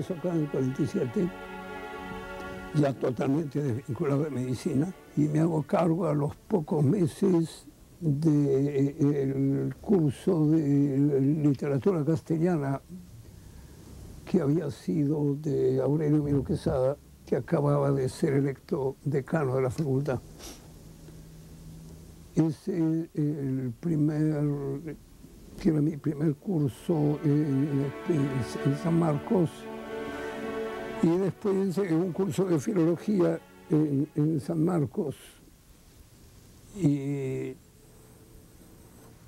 ingreso acá en el 47, ya totalmente desvinculado de medicina, y me hago cargo a los pocos meses del curso de literatura castellana que había sido de Aurelio Miro Quesada, que acababa de ser electo decano de la facultad. Ese que era mi primer curso en San Marcos, y después un curso de filología en San Marcos, y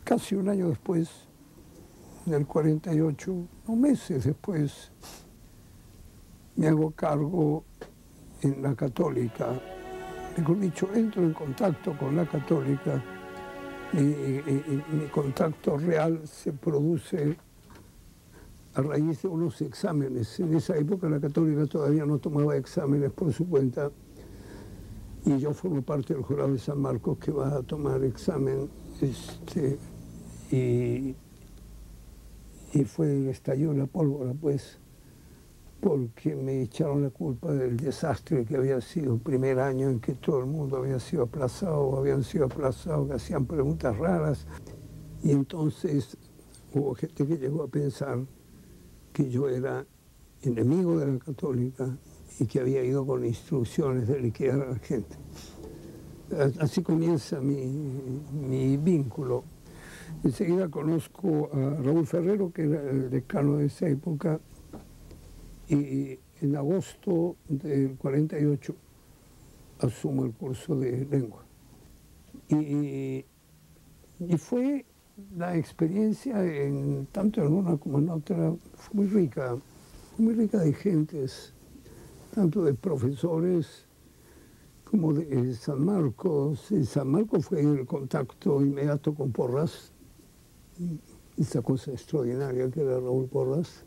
casi un año después, en el 48, meses después, me hago cargo en la Católica. Mejor dicho, entro en contacto con la Católica y mi contacto real se produce a raíz de unos exámenes. En esa época la Católica todavía no tomaba exámenes por su cuenta, y yo formo parte del jurado de San Marcos que va a tomar examen, y estalló la pólvora, pues, porque me echaron la culpa del desastre que había sido el primer año en que todo el mundo habían sido aplazados, que hacían preguntas raras, y entonces hubo gente que llegó a pensar que yo era enemigo de la Católica y que había ido con instrucciones de liquidar a la gente. Así comienza mi vínculo. Enseguida conozco a Raúl Ferrero, que era el decano de esa época, y en agosto del 48 asumo el curso de lengua. Y fue la experiencia, tanto en una como en otra, fue muy rica de gentes, tanto de profesores como de San Marcos. En San Marcos fue el contacto inmediato con Porras, esa cosa extraordinaria que era Raúl Porras.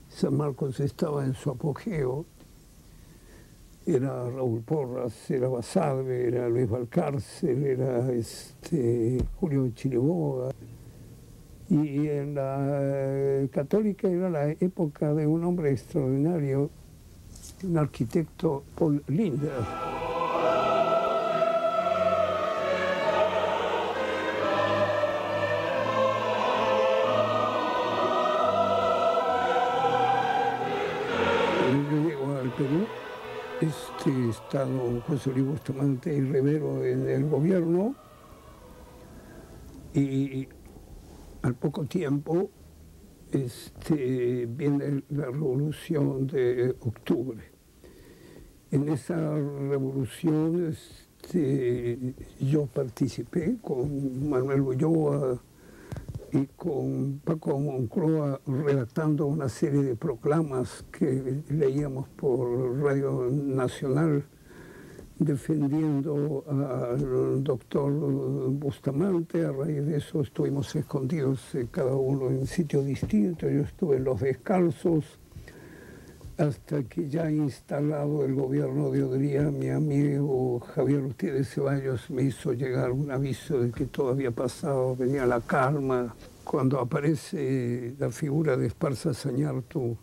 San Marcos estaba en su apogeo, era Raúl Porras, era Basadre, era Luis Valcárcel, era Julio Chiriboga. Y en la Católica era la época de un hombre extraordinario, un arquitecto, Paul Linder. Yo llego al Perú, estado José Luis Bustamante y Rivero en el gobierno, y al poco tiempo viene la Revolución de Octubre. En esa revolución yo participé con Manuel Ulloa y con Paco Moncloa redactando una serie de proclamas que leíamos por Radio Nacional defendiendo al doctor Bustamante. A raíz de eso estuvimos escondidos cada uno en sitios distintos. Yo estuve en Los Descalzos, hasta que ya instalado el gobierno de Odría, mi amigo Javier Ortiz de Ceballos me hizo llegar un aviso de que todo había pasado, venía la calma. Cuando aparece la figura de Esparza Sañartu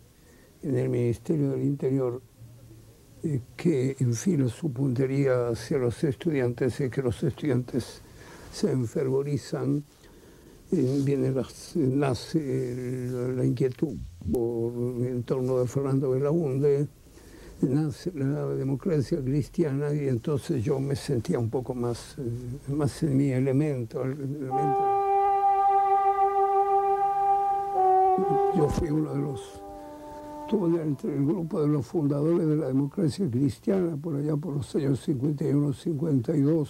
en el Ministerio del Interior, que enfila su puntería hacia los estudiantes y que los estudiantes se enfervorizan, nace la inquietud en torno de Fernando Belaúnde, nace la democracia cristiana, y entonces yo me sentía un poco más en mi elemento. Yo fui uno de los... Estuve entre el grupo de los fundadores de la democracia cristiana, por allá por los años 51-52.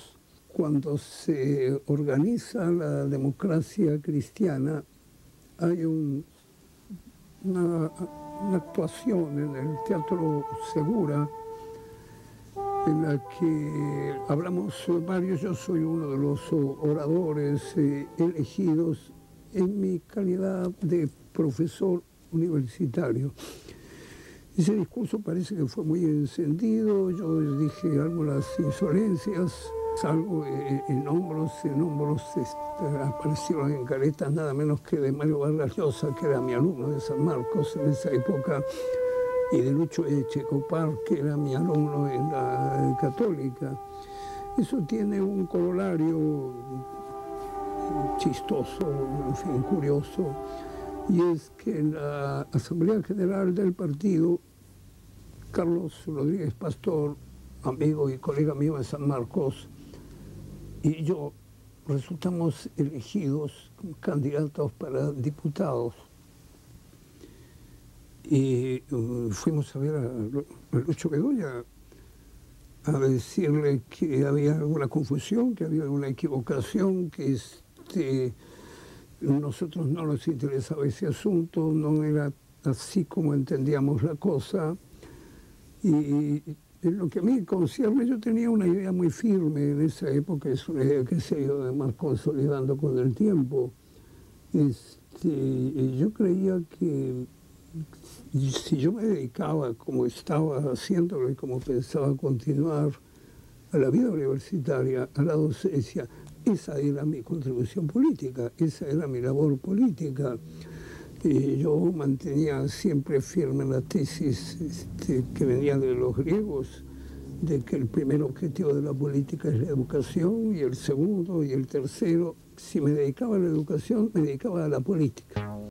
Cuando se organiza la democracia cristiana, hay una actuación en el Teatro Segura, en la que hablamos varios. Yo soy uno de los oradores elegidos en mi calidad de profesor universitario. Ese discurso parece que fue muy encendido, yo dije algunas insolencias, Salgo en hombros aparecieron en caretas nada menos que de Mario Vargas Llosa, que era mi alumno de San Marcos en esa época, y de Lucho Echecopar, que era mi alumno en la Católica. Eso tiene un corolario chistoso, en fin, curioso, y es que en la Asamblea General del partido, Carlos Rodríguez Pastor, amigo y colega mío de San Marcos, y yo resultamos elegidos como candidatos para diputados. Y fuimos a ver a Lucho Bedoya a decirle que había alguna confusión, que había alguna equivocación, que nosotros no nos interesaba ese asunto, no era así como entendíamos la cosa. Y en lo que a mí concierne, yo tenía una idea muy firme en esa época, es una idea que se ha ido además consolidando con el tiempo. Yo creía que si yo me dedicaba, como estaba haciéndolo y como pensaba continuar, a la vida universitaria, a la docencia, esa era mi contribución política, esa era mi labor política. Yo mantenía siempre firme la tesis que venía de los griegos, de que el primer objetivo de la política es la educación, y el segundo y el tercero, si me dedicaba a la educación, me dedicaba a la política.